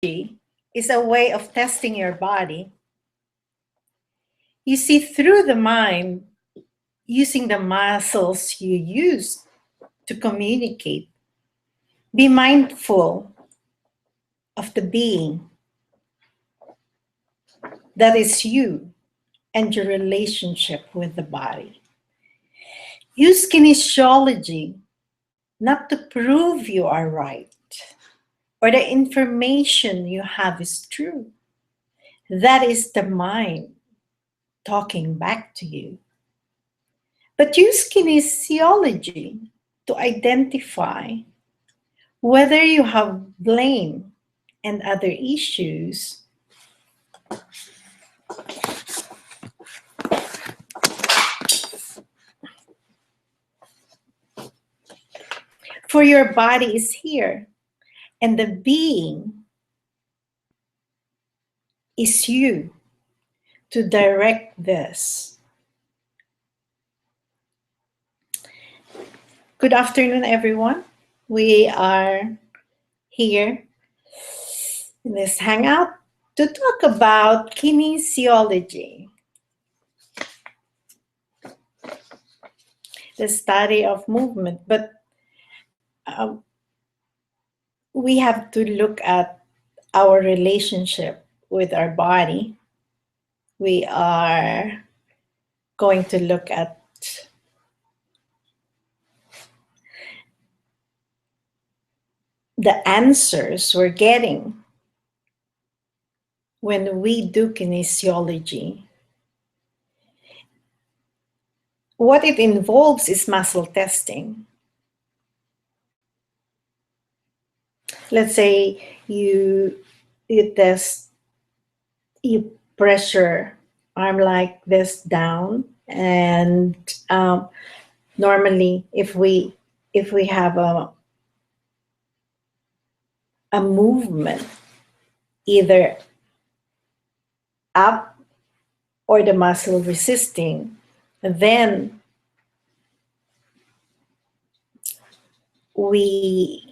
is a way of testing your body. You see through the mind using the muscles you use to communicate. Be mindful of the being that is you and your relationship with the body. Use kinesiology not to prove you are right or the information you have is true. That is the mind talking back to you. But use kinesiology to identify whether you have blame and other issues for your body is here and the being is you to direct this. Good afternoon, everyone. We are here in this Hangout to talk about kinesiology, the study of movement. But we have to look at our relationship with our body. We are going to look at the answers we're getting when we do kinesiology. What it involves is muscle testing. Let's say you pressure arm like this down, and normally if we have a movement either up or the muscle resisting, then we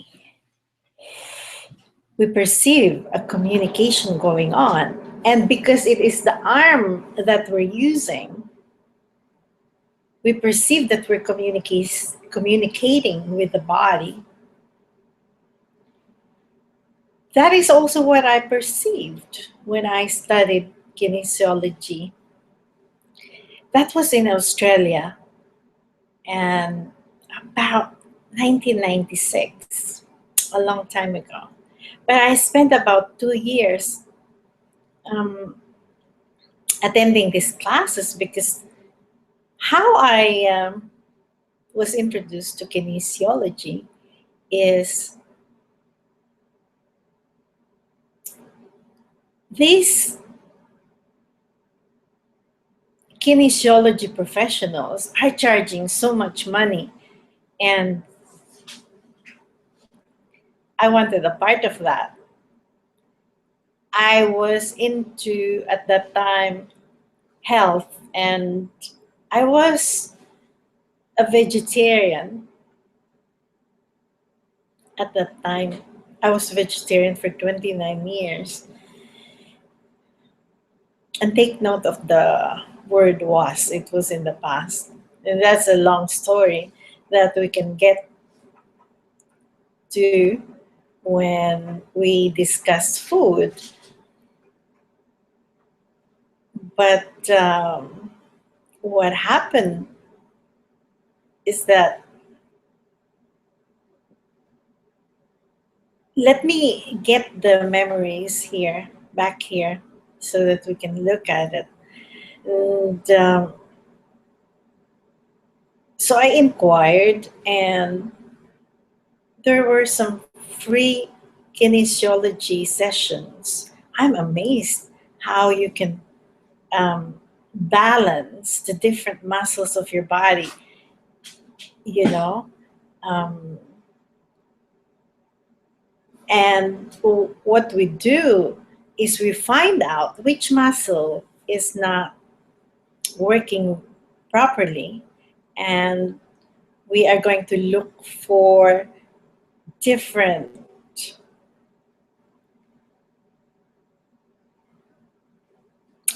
perceive a communication going on. And because it is the arm that we're using, we perceive that we're communicating with the body. That is also what I perceived when I studied kinesiology. That was in Australia, and about 1996, a long time ago. But I spent about 2 years attending these classes because how I was introduced to kinesiology is these kinesiology professionals are charging so much money, and I wanted a part of that. I was into, at that time, health, and I was a vegetarian at that time. I was vegetarian for 29 years. And take note of the word was, it was in the past. And that's a long story that we can get to when we discuss food. But what happened is that, let me get the memories here, back here, so that we can look at it. And so I inquired, and there were some free kinesiology sessions. I'm amazed how you can balance the different muscles of your body, you know. And what we do is we find out which muscle is not working properly, and we are going to look for different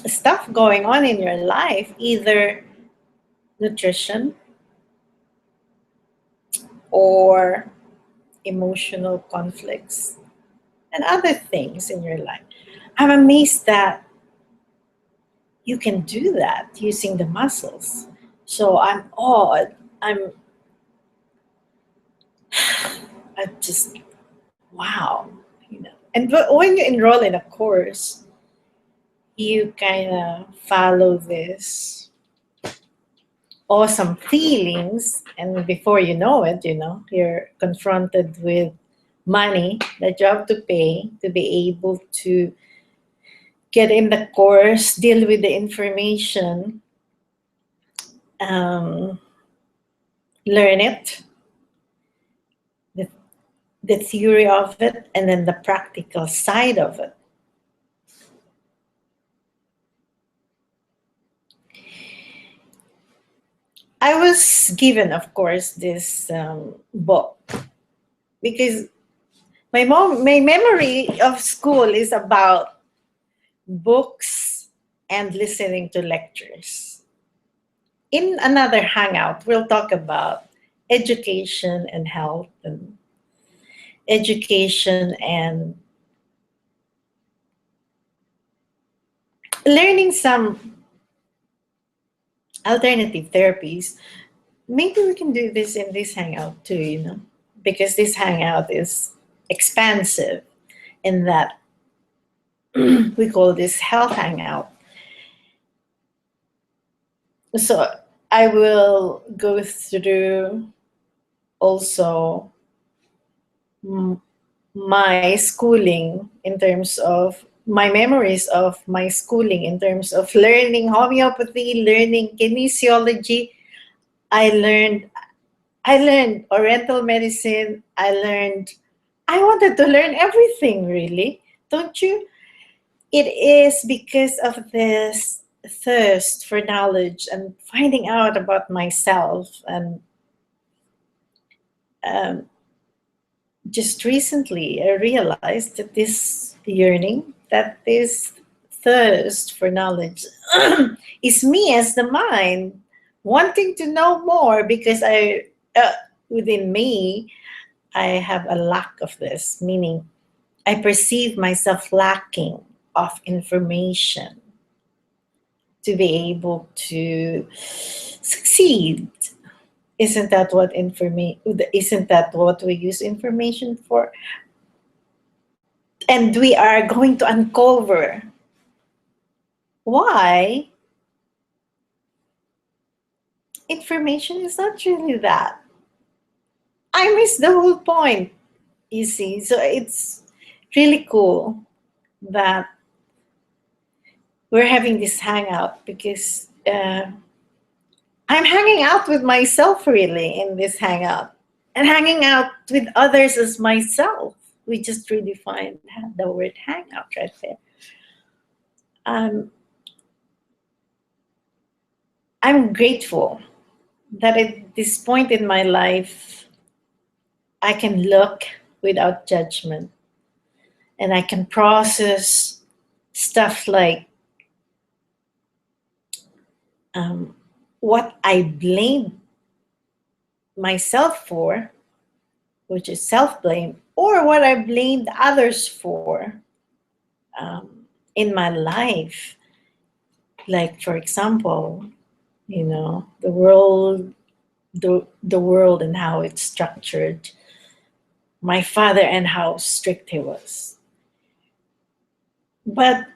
stuff going on in your life, either nutrition or emotional conflicts and other things in your life. I'm amazed that you can do that using the muscles. So I'm awed. I just, wow, you know. And when you enroll in a course, you kind of follow this awesome feelings, and before you know it, you know, you're confronted with money that you have to pay to be able to get in the course, deal with the information, um, learn it, the, the theory of it, and then the practical side of it. I was given, of course, this book because my memory of school is about books and listening to lectures. In another hangout, we'll talk about education and health and education and learning some alternative therapies. Maybe we can do this in this hangout too, you know, because this hangout is expansive in that we call this health hangout. So I will go through also my schooling in terms of my memories of my schooling in terms of learning homeopathy, learning kinesiology. I learned I learned oriental medicine. I wanted to learn everything really. Don't you? It is because of this thirst for knowledge and finding out about myself. And um, just recently, I realized that this yearning, that this thirst for knowledge is me as the mind wanting to know more because within me, I have a lack of this, meaning I perceive myself lacking of information to be able to succeed. Isn't that what we use information for? And we are going to uncover why information is not really that. I miss the whole point, you see. So it's really cool that we're having this hangout because I'm hanging out with myself really in this hangout and hanging out with others as myself. We just redefined the word hangout right there. Um, I'm grateful that at this point in my life, I can look without judgment and I can process stuff like um, what I blame myself for, which is self blame, or what I blamed others for in my life. Like, for example, you know, the world and how it's structured, my father and how strict he was. But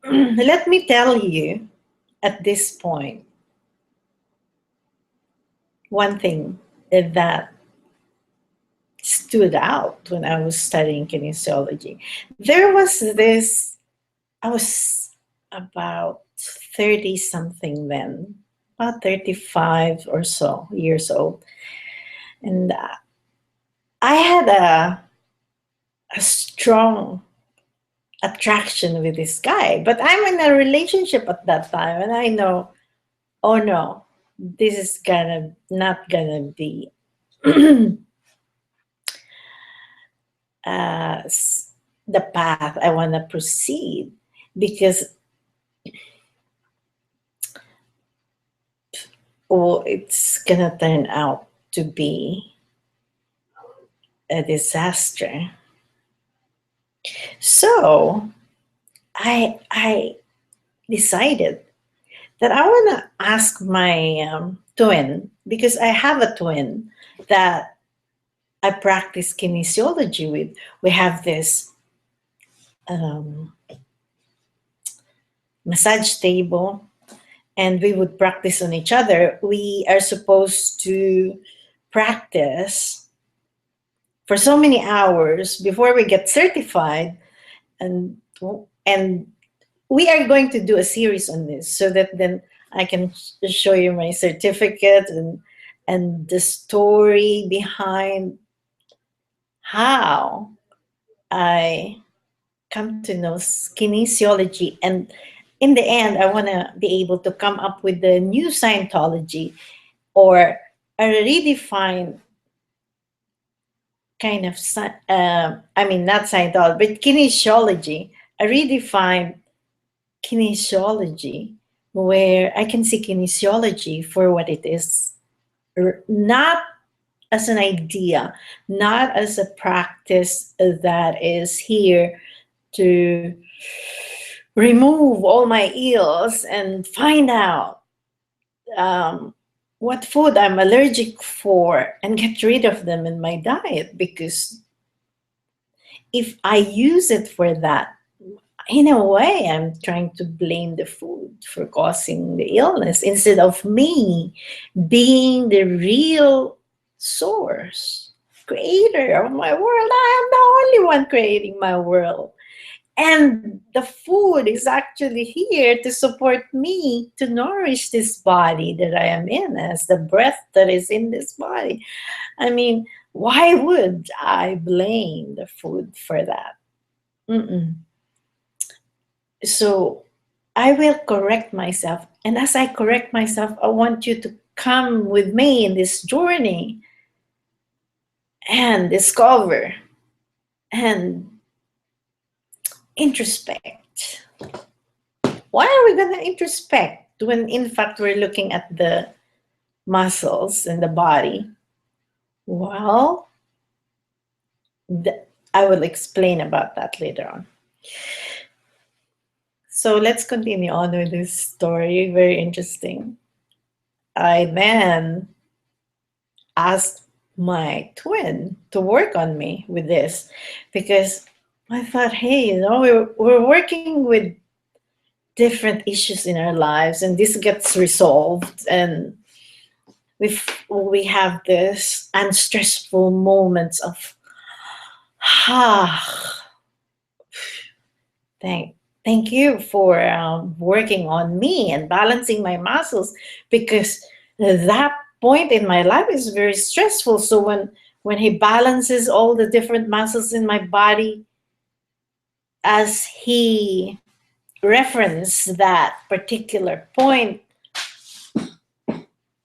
let me tell you at this point, one thing that stood out when I was studying kinesiology. There was this, I was about 30 something then, about 35 or so years old. And I had a strong attraction with this guy, but I'm in a relationship at that time, and I know, oh no, this is not gonna be the path I want to proceed because or it's gonna turn out to be a disaster. So I decided that I want to ask my twin, because I have a twin that I practice kinesiology with. We have this um, massage table, and we would practice on each other. We are supposed to practice for so many hours before we get certified, and and we are going to do a series on this so that then I can show you my certificate and the story behind how I come to know kinesiology. And in the end, I want to be able to come up with the new Scientology, or a redefined kind of, I mean, not Scientology, but kinesiology, a redefined kinesiology where I can see kinesiology for what it is, not as an idea, not as a practice that is here to remove all my ills and find out um, what food I'm allergic for and get rid of them in my diet. Because if I use it for that, in a way, I'm trying to blame the food for causing the illness instead of me being the real source, creator of my world. I am the only one creating my world. And the food is actually here to support me to nourish this body that I am in, as the breath that is in this body. I mean, why would I blame the food for that? Mm-mm. So I will correct myself. And as I correct myself, I want you to come with me in this journey and discover and introspect. Why are we going to introspect when, in fact, we're looking at the muscles in the body? Well, I will explain about that later on. So let's continue on with this story. Very interesting. I then asked my twin to work on me with this, because I thought, hey, we're working with different issues in our lives, and this gets resolved, and we have this unstressful moments of ah, thank thank you for working on me and balancing my muscles, because that point in my life is very stressful. So when he balances all the different muscles in my body, as he referenced that particular point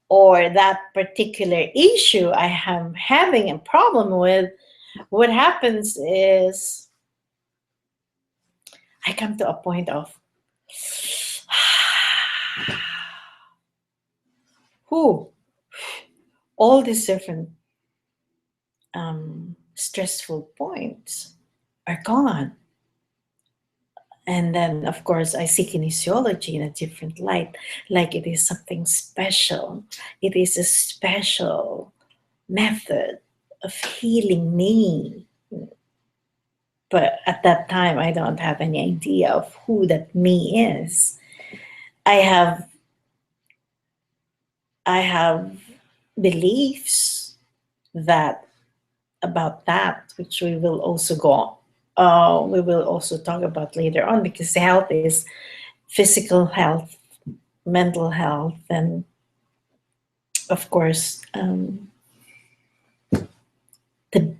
or that particular issue I am having a problem with, what happens is I come to a point of who all these different stressful points are gone. And then, of course, I see kinesiology in a different light, like it is something special. It is a special method of healing me. But at that time, I don't have any idea of who that me is. I have I have beliefs that about that, which we will also talk about later on, because health is physical health, mental health, and of course the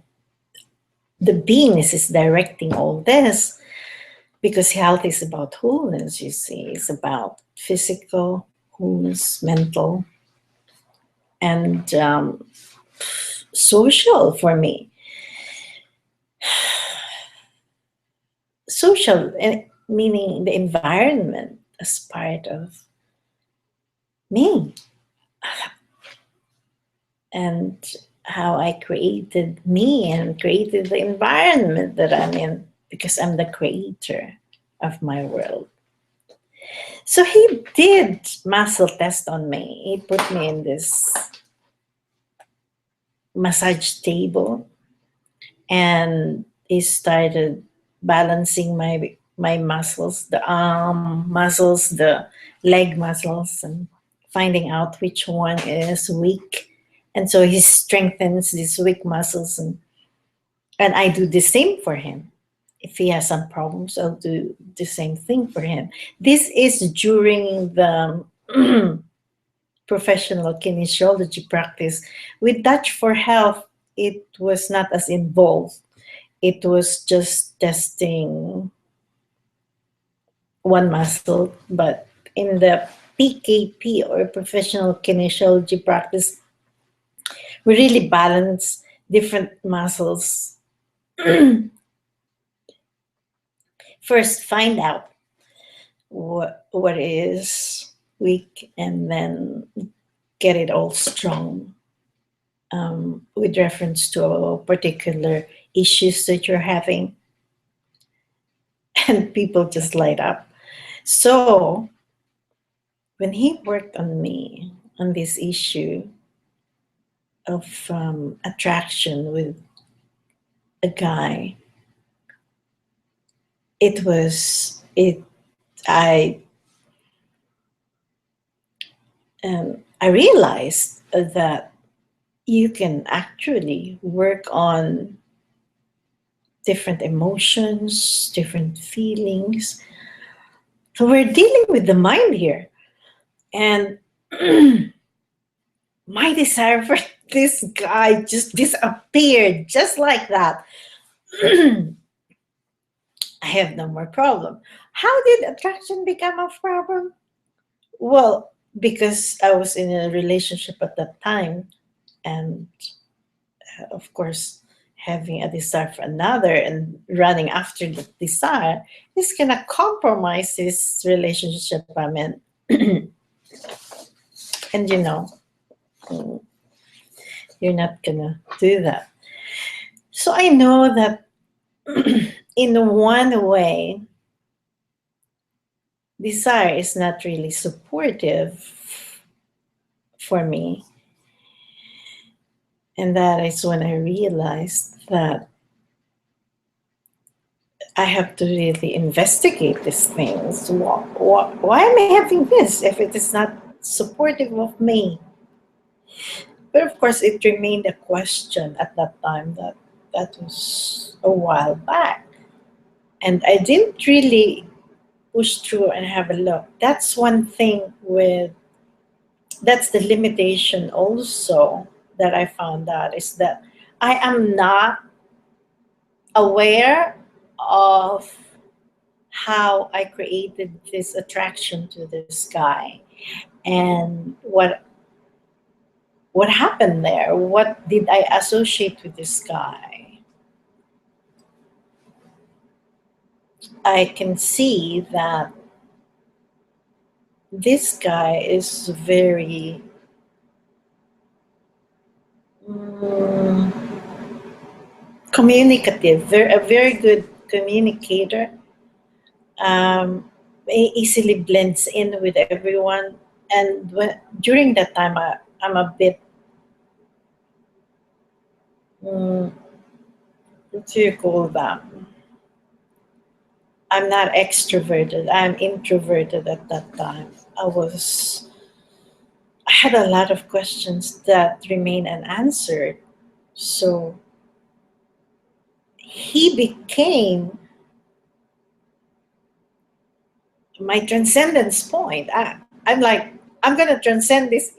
the beingness is directing all this, because health is about wholeness. You see, it's about physical wholeness, mental, and social for me. Social, meaning the environment as part of me. and how I created me and created the environment that I'm in, because I'm the creator of my world. So he did muscle test on me. He put me in this massage table, and he started balancing my muscles, the arm muscles, the leg muscles, and finding out which one is weak. And so he strengthens these weak muscles, and I do the same for him. If he has some problems, I'll do the same thing for him. This is during the professional kinesiology practice. With Touch for Health, it was not as involved. It was just testing one muscle, but in the PKP, or professional kinesiology practice, we really balance different muscles. First, find out what is weak, and then get it all strong, with reference to a particular issues that you're having. And people just light up. So when he worked on me on this issue of attraction with a guy, it was it I realized that you can actually work on different emotions, different feelings. So we're dealing with the mind here. And my desire for this guy just disappeared just like that. I have no more problem. How did attraction become a problem? Well, because I was in a relationship at that time, and of course, having a desire for another and running after the desire is gonna compromise this relationship I'm in. And you're not gonna do that. So I know that in one way, desire is not really supportive for me. And that is when I realized that I have to really investigate these things. Why am I having this if it is not supportive of me? But of course, it remained a question at that time. That was a while back. And I didn't really push through and have a look. That's one thing that's the limitation also that I found out, is that I am not aware of how I created this attraction to this guy, and what happened there. What did I associate with this guy? I can see that this guy is very communicative, a very good communicator. Easily blends in with everyone, and during that time, I'm a bit, what do you call that? I'm not extroverted. I'm introverted at that time. I had a lot of questions that remain unanswered. So he became my transcendence point. I'm like, I'm going to transcend this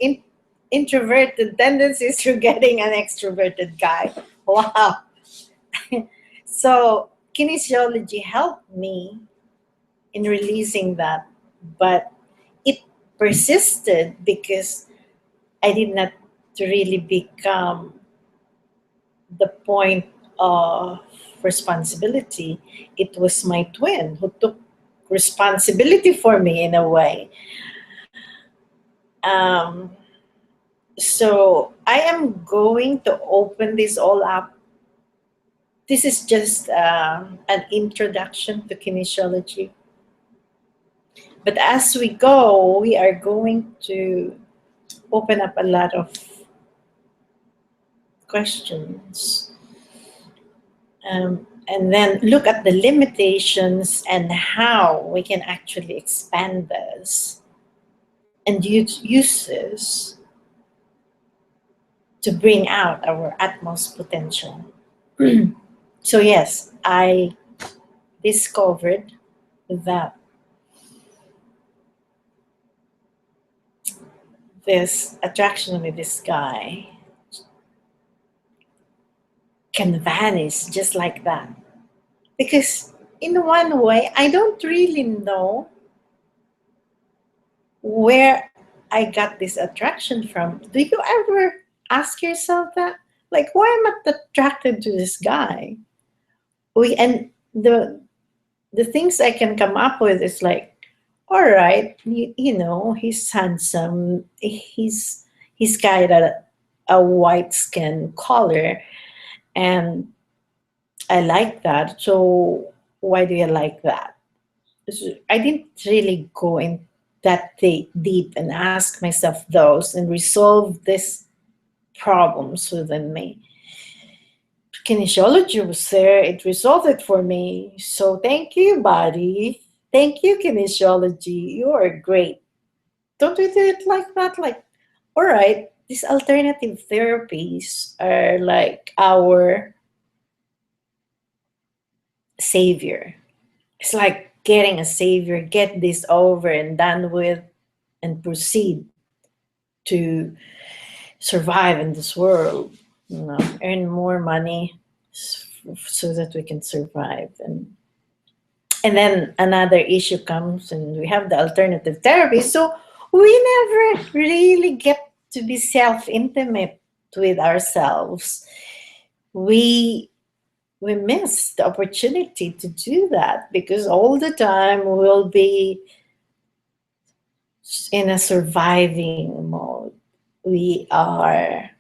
introverted tendencies to getting an extroverted guy. Wow. So kinesiology helped me in releasing that, but it persisted because I did not really become the point of responsibility. It was my twin who took responsibility for me in a way. Um, So I am going to open this all up. This is just an introduction to kinesiology. But as we go, we are going to open up a lot of questions, and then look at the limitations and how we can actually expand this and use this to bring out our utmost potential. So, yes, I discovered that this attraction with this guy can vanish just like that. Because, in one way, I don't really know where I got this attraction from. Do you ever ask yourself that? Like, why am I attracted to this guy? And the things I can come up with is like, all right, he's handsome. He's got a white skin color, and I like that. So why do you like that? So I didn't really go in that deep and ask myself those and resolve these problems within me. Kinesiology was there, it resolved it for me. So thank you, body. Thank you, kinesiology. You are great. Don't we do it like that? Like, all right, these alternative therapies are like our savior. It's like getting a savior, get this over and done with, and proceed to survive in this world, earn more money so that we can survive. And then another issue comes, and we have the alternative therapy. So we never really get to be self-intimate with ourselves. We we miss the opportunity to do that because all the time we'll be in a surviving mode. We are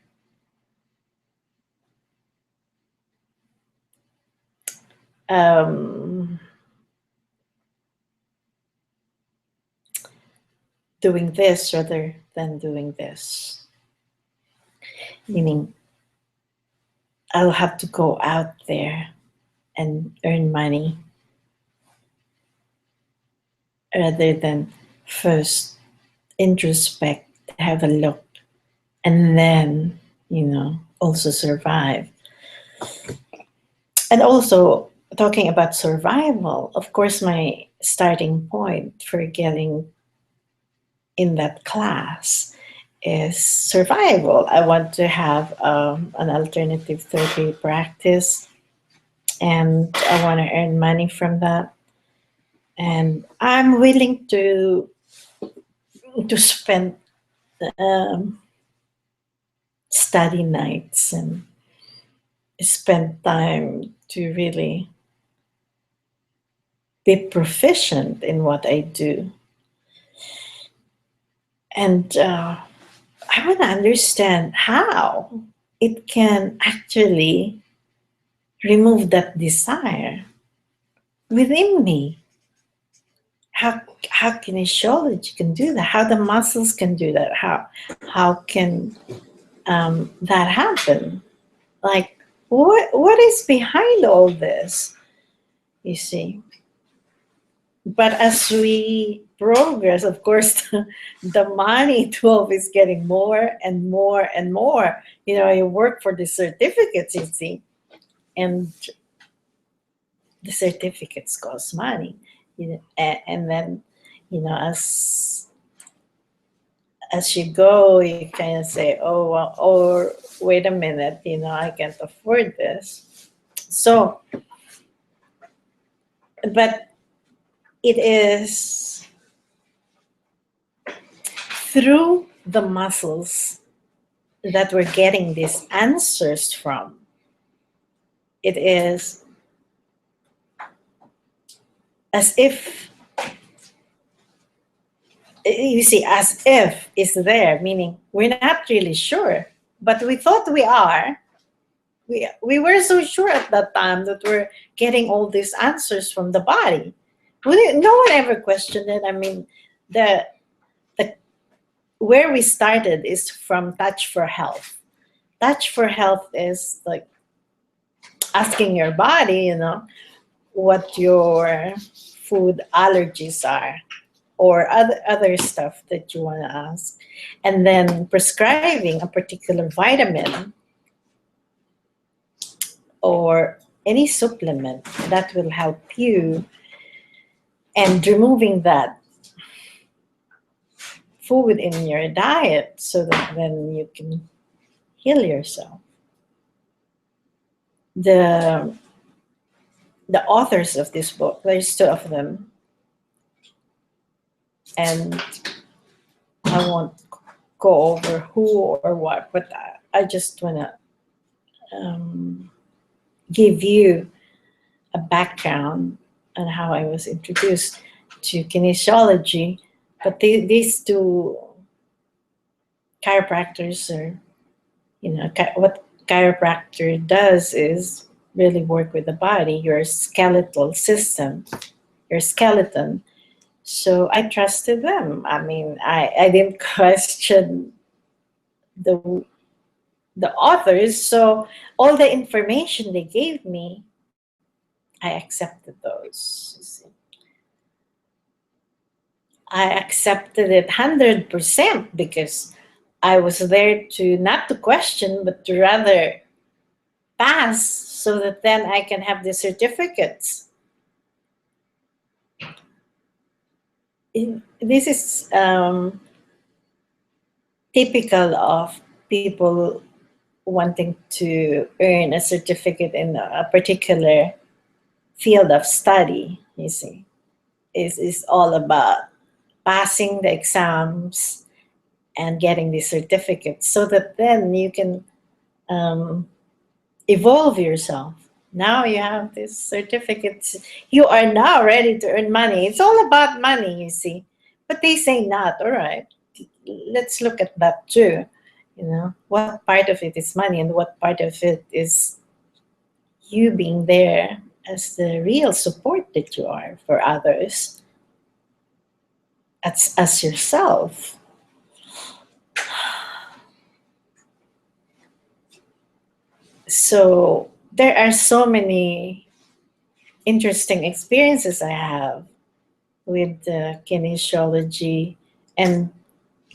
um, doing this rather than doing this. Meaning, I'll have to go out there and earn money rather than first introspect, have a look, and then, also survive. And also, talking about survival, of course, my starting point for getting in that class is survival. I want to have an alternative therapy practice, and I want to earn money from that. And I'm willing to spend um, study nights and spend time to really be proficient in what I do. And I want to understand how it can actually remove that desire within me. How kinesiology can do that? How the muscles can do that? How can that happen? Like, what is behind all this? You see. But as we progress, of course, the money 12 is getting more and more and more. You work for the certificates, you see, and the certificates cost money. And then, as you go, you kind of say, oh, well, or wait a minute, I can't afford this. So, but it is through the muscles that we're getting these answers from. It is as if You see, as if is there, meaning we're not really sure, but we thought we are. We were so sure at that time that we're getting all these answers from the body. No one ever questioned it. I mean, the where we started is from Touch for Health. Touch for Health is like asking your body, what your food allergies are, or other stuff that you want to ask, and then prescribing a particular vitamin or any supplement that will help you, and removing that food in your diet so that then you can heal yourself. The the authors of this book, there's two of them, and I won't go over who or what, but I just want to give you a background on how I was introduced to kinesiology. But these two chiropractors are, what chiropractor does is really work with the body, your skeletal system, your skeleton. So I trusted them. I mean, I didn't question the authors. So all the information they gave me, I accepted those. You see. I accepted it 100% because I was there to not to question, but to rather pass so that then I can have the certificates. This is typical of people wanting to earn a certificate in a particular field of study. You see, is all about passing the exams and getting the certificates so that then you can evolve yourself. Now you have these certificates. You are now ready to earn money. It's all about money, you see. But they say not. All right, let's look at that too. What part of it is money and what part of it is you being there as the real support that you are for others, as yourself. So there are so many interesting experiences I have with kinesiology and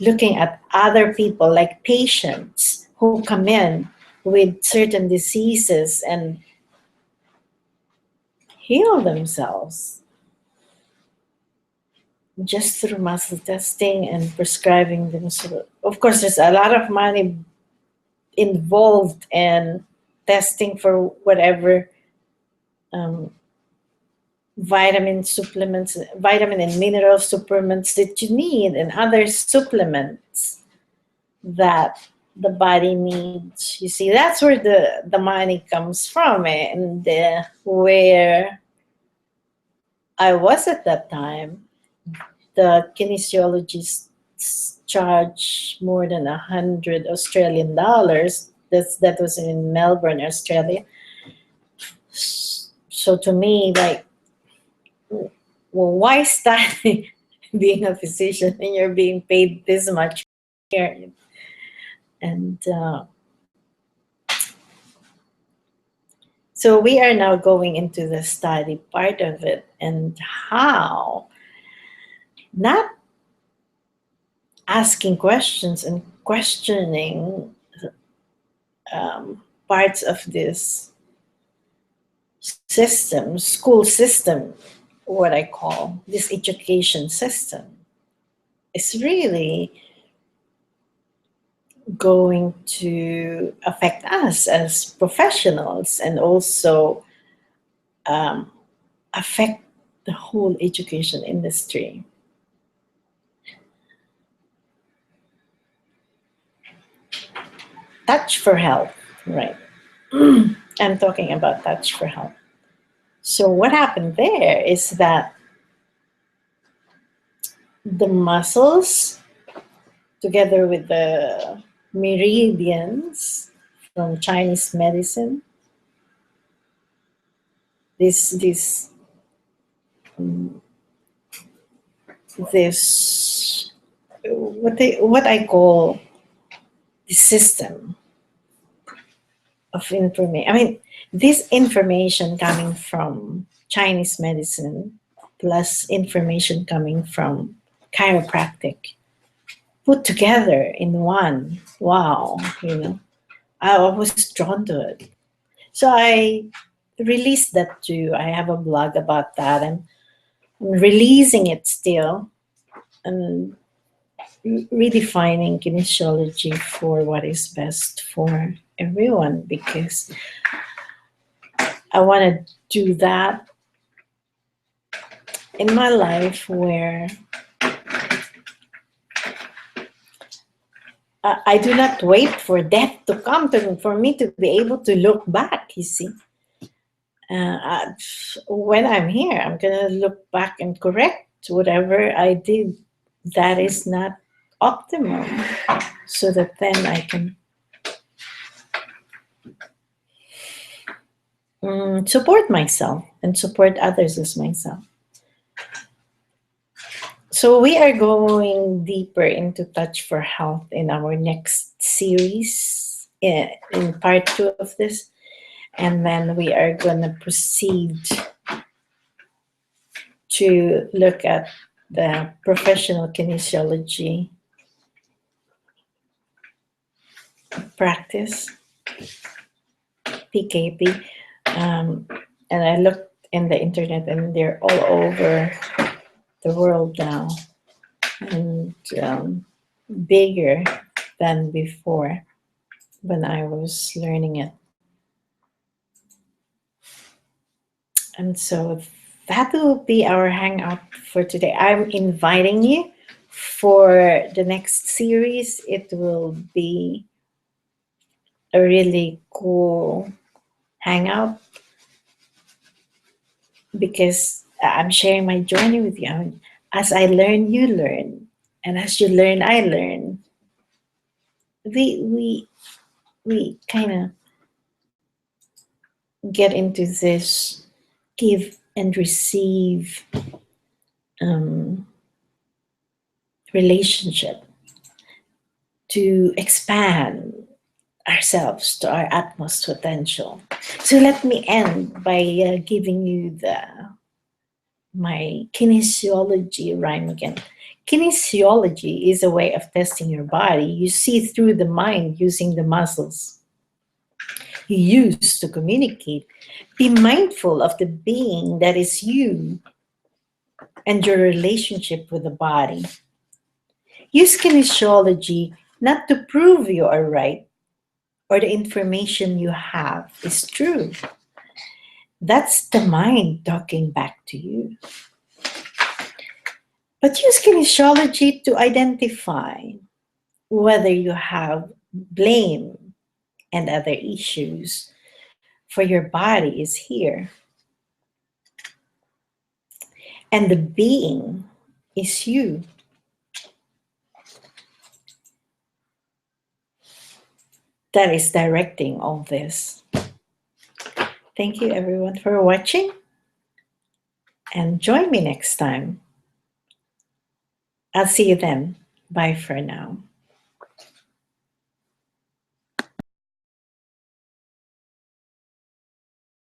looking at other people like patients who come in with certain diseases and heal themselves just through muscle testing and prescribing them. So, of course, there's a lot of money involved in testing for whatever vitamin supplements, vitamin and mineral supplements that you need, and other supplements that the body needs. You see, that's where the money comes from, and where I was at that time, the kinesiologists charge more than 100 Australian dollars. That was in Melbourne, Australia. So to me, like, well, why study being a physician and you're being paid this much here? And so we are now going into the study part of it, and how not asking questions and questioning parts of this system, school system, what I call this education system, is really going to affect us as professionals, and also affect the whole education industry. Touch for Health, right? I'm talking about Touch for Health. So what happened there is that the muscles together with the meridians from Chinese medicine. This what I call the system of information. I mean, this information coming from Chinese medicine plus information coming from chiropractic put together in one. Wow, I was drawn to it. So I released that too. I have a blog about that, and I'm releasing it still and redefining kinesiology for what is best for everyone, because I want to do that in my life where I do not wait for death to come for me to be able to look back, you see. When I'm here, I'm going to look back and correct whatever I did that is not optimal, so that then I can support myself and support others as myself. So we are going deeper into Touch for Health in our next series, in part 2 of this. And then we are going to proceed to look at the professional kinesiology practice, PKP. And I looked in the internet, and they're all over the world now, and bigger than before when I was learning it. And so that will be our hangout for today. I'm inviting you for the next series. It will be a really cool hangout because I'm sharing my journey with you. I mean, as I learn, you learn. And as you learn, I learn. We kind of get into this give and receive relationship to expand ourselves to our utmost potential. So let me end by giving you my kinesiology rhyme again. Kinesiology is a way of testing your body. You see through the mind using the muscles you use to communicate. Be mindful of the being that is you and your relationship with the body. Use kinesiology not to prove you are right or the information you have is true. That's the mind talking back to you. But use kinesiology to identify whether you have blame and other issues, for your body is here. And the being is you. That is directing all this. Thank you everyone for watching, and join me next time. I'll see you then. Bye for now.